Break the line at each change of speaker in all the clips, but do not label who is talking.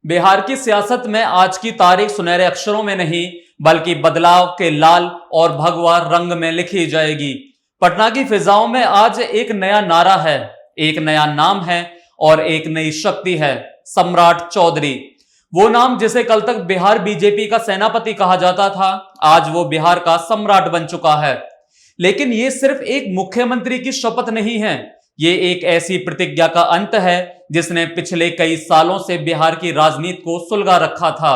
बिहार की सियासत में आज की तारीख सुनहरे अक्षरों में नहीं बल्कि बदलाव के लाल और भगवा रंग में लिखी जाएगी। पटना की फिजाओं में आज एक नया नारा है, एक नया नाम है और एक नई शक्ति है, सम्राट चौधरी। वो नाम जिसे कल तक बिहार बीजेपी का सेनापति कहा जाता था, आज वो बिहार का सम्राट बन चुका है। लेकिन ये सिर्फ एक मुख्यमंत्री की शपथ नहीं है, ये एक ऐसी प्रतिज्ञा का अंत है जिसने पिछले कई सालों से बिहार की राजनीति को सुलगा रखा था।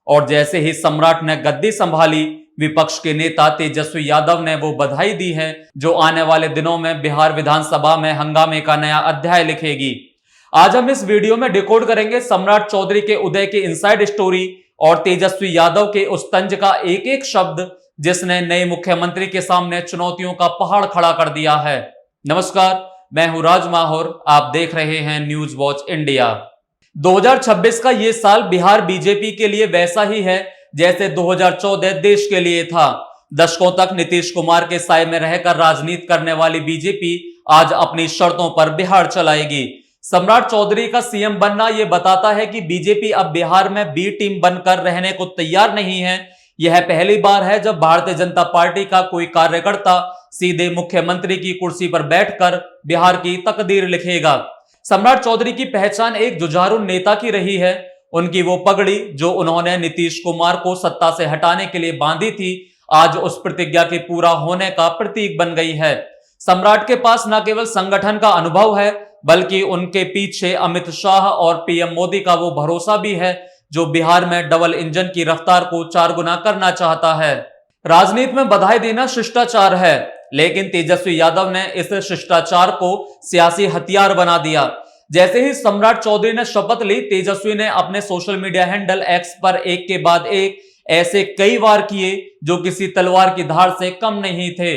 और जैसे ही सम्राट ने गद्दी संभाली, विपक्ष के नेता तेजस्वी यादव ने वो बधाई दी है जो आने वाले दिनों में बिहार विधानसभा में हंगामे का नया अध्याय लिखेगी। आज हम इस वीडियो में डिकोड करेंगे सम्राट चौधरी के उदय की इनसाइड स्टोरी और तेजस्वी यादव के उस तंज का एक एक शब्द जिसने नए मुख्यमंत्री के सामने चुनौतियों का पहाड़ खड़ा कर दिया है। नमस्कार, मैं हूं राज माहौर, आप देख रहे हैं न्यूज वॉच इंडिया। 2026 का ये साल बिहार बीजेपी के लिए वैसा ही है जैसे 2014 देश के लिए था। दशकों तक नीतीश कुमार के साए में रहकर राजनीति करने वाली बीजेपी आज अपनी शर्तों पर बिहार चलाएगी। सम्राट चौधरी का सीएम बनना यह बताता है कि बीजेपी अब बिहार में बी टीम बनकर रहने को तैयार नहीं है। यह पहली बार है जब भारतीय जनता पार्टी का कोई कार्यकर्ता सीधे मुख्यमंत्री की कुर्सी पर बैठकर बिहार की तकदीर लिखेगा। सम्राट चौधरी की पहचान एक जुझारू नेता की रही है। उनकी वो पगड़ी जो उन्होंने नीतीश कुमार को सत्ता से हटाने के लिए बांधी थी, आज उस प्रतिज्ञा के पूरा होने का प्रतीक बन गई है। सम्राट के पास न केवल संगठन का अनुभव है बल्कि उनके पीछे अमित शाह और पीएम मोदी का वो भरोसा भी है जो बिहार में डबल इंजन की रफ्तार को 4 गुना करना चाहता है। राजनीति में बधाई देना शिष्टाचार है, लेकिन तेजस्वी यादव ने इस शिष्टाचार को सियासी हथियार बना दिया। जैसे ही सम्राट चौधरी ने शपथ ली, तेजस्वी ने अपने सोशल मीडिया हैंडल एक्स पर एक के बाद एक ऐसे कई वार किए जो किसी तलवार की धार से कम नहीं थे।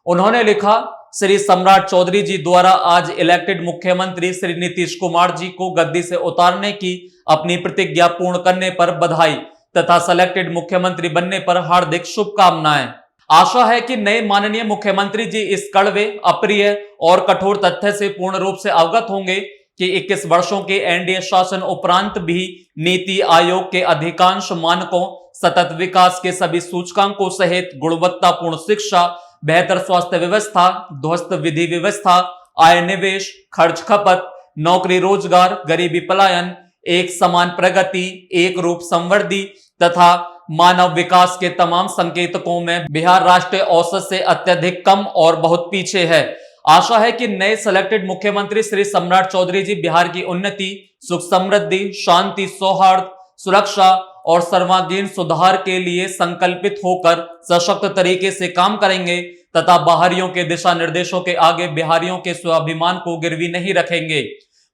उन्होंने लिखा, श्री सम्राट चौधरी जी द्वारा आज इलेक्टेड मुख्यमंत्री श्री नीतीश कुमार जी को गद्दी से उतारने की अपनी प्रतिज्ञा पूर्ण करने पर बधाई तथा सेलेक्टेड मुख्यमंत्री बनने पर हार्दिक शुभकामनाएं। आशा है कि नए माननीय मुख्यमंत्री जी इस कड़वे, अप्रिय और कठोर तथ्य से पूर्ण रूप से अवगत होंगे कि 21 वर्षों के एनडीए शासन उपरांत भी नीति आयोग के अधिकांश मानकों, सतत विकास के सभी सूचकांकों सहित गुणवत्तापूर्ण शिक्षा, बेहतर स्वास्थ्य व्यवस्था, ध्वस्त विधि व्यवस्था, आय निवेश, खर्च खपत, नौकरी रोजगार, गरीबी पलायन, एक समान प्रगति, एक रूप संवर्धी तथा मानव विकास के तमाम संकेतकों में बिहार राष्ट्रीय औसत से अत्यधिक कम और बहुत पीछे है। आशा है कि नए सेलेक्टेड मुख्यमंत्री श्री सम्राट चौधरी जी बिहार की उन्नति, सुख समृद्धि, शांति, सौहार्द, सुरक्षा और सर्वांगीण सुधार के लिए संकल्पित होकर सशक्त तरीके से काम करेंगे तथा बाहरियों के दिशा निर्देशों के आगे बिहारियों के स्वाभिमान को गिरवी नहीं रखेंगे।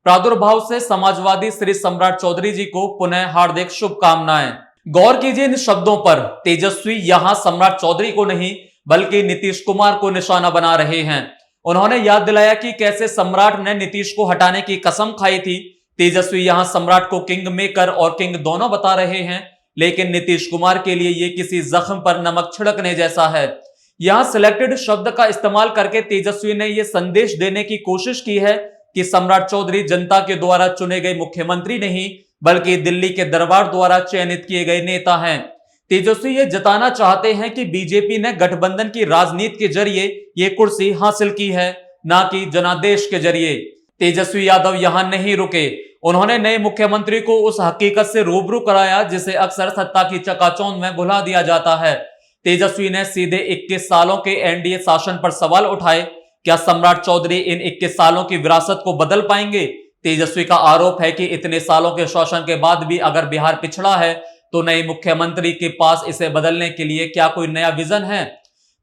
प्रादुर्भाव से समाजवादी श्री सम्राट चौधरी जी को पुनः हार्दिक शुभकामनाएं। गौर कीजिए इन शब्दों पर, तेजस्वी यहां सम्राट चौधरी को नहीं बल्कि नीतीश कुमार को निशाना बना रहे हैं। उन्होंने याद दिलाया कि कैसे सम्राट ने नीतीश को हटाने की कसम खाई थी। तेजस्वी यहां सम्राट को किंग मेकर और किंग दोनों बता रहे हैं, लेकिन नीतीश कुमार के लिए ये किसी जख्म पर नमक छिड़कने जैसा है। यहां सिलेक्टेड शब्द का इस्तेमाल करके तेजस्वी ने यह संदेश देने की कोशिश की है कि सम्राट चौधरी जनता के द्वारा चुने गए मुख्यमंत्री नहीं बल्कि दिल्ली के दरबार द्वारा चयनित किए गए नेता हैं। तेजस्वी ये जताना चाहते हैं कि बीजेपी ने गठबंधन की राजनीति के जरिए ये कुर्सी हासिल की है, ना कि जनादेश के जरिए। तेजस्वी यादव यहां नहीं रुके, उन्होंने नए मुख्यमंत्री को उस हकीकत से रूबरू कराया जिसे अक्सर सत्ता की चकाचौंध में भुला दिया जाता है। तेजस्वी ने सीधे 21 सालों के एनडीए शासन पर सवाल उठाए। क्या सम्राट चौधरी इन 21 सालों की विरासत को बदल पाएंगे? तेजस्वी का आरोप है कि इतने सालों के शासन के बाद भी अगर बिहार पिछड़ा है तो नए मुख्यमंत्री के पास इसे बदलने के लिए क्या कोई नया विजन है?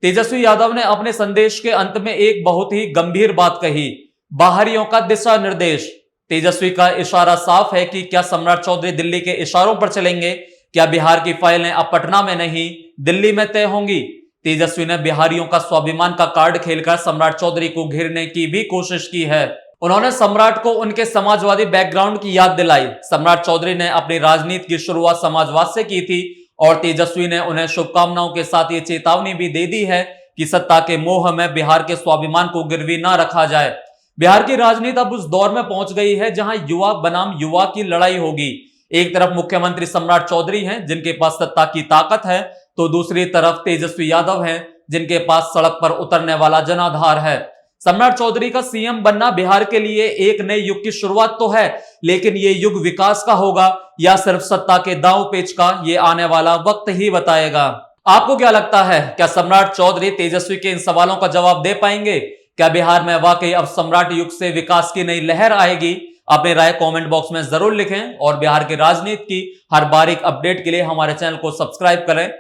तेजस्वी यादव ने अपने संदेश के अंत में एक बहुत ही गंभीर बात कही, बाहरियों का दिशा निर्देश। तेजस्वी का इशारा साफ है कि क्या सम्राट चौधरी दिल्ली के इशारों पर चलेंगे? क्या बिहार की फाइलें अब पटना में नहीं दिल्ली में तय होंगी? तेजस्वी ने बिहारियों का स्वाभिमान का कार्ड खेलकर सम्राट चौधरी को घेरने की भी कोशिश की है। उन्होंने सम्राट को उनके समाजवादी बैकग्राउंड की याद दिलाई। सम्राट चौधरी ने अपनी राजनीति की शुरुआत समाजवाद से की थी और तेजस्वी ने उन्हें शुभकामनाओं के साथ ये चेतावनी भी दे दी है कि सत्ता के मोह में बिहार के स्वाभिमान को गिरवी ना रखा जाए। बिहार की राजनीति अब उस दौर में पहुंच गई है जहां युवा बनाम युवा की लड़ाई होगी। एक तरफ मुख्यमंत्री सम्राट चौधरी हैं जिनके पास सत्ता की ताकत है, तो दूसरी तरफ तेजस्वी यादव हैं जिनके पास सड़क पर उतरने वाला जनाधार है। सम्राट चौधरी का सीएम बनना बिहार के लिए एक नए युग की शुरुआत तो है, लेकिन ये युग विकास का होगा या सिर्फ सत्ता के दांव पेच का, ये आने वाला वक्त ही बताएगा। आपको क्या लगता है, क्या सम्राट चौधरी तेजस्वी के इन सवालों का जवाब दे पाएंगे? क्या बिहार में वाकई अब सम्राट युग से विकास की नई लहर आएगी? अपनी राय कमेंट बॉक्स में जरूर लिखें और बिहार की राजनीति की हर बारीक अपडेट के लिए हमारे चैनल को सब्सक्राइब करें।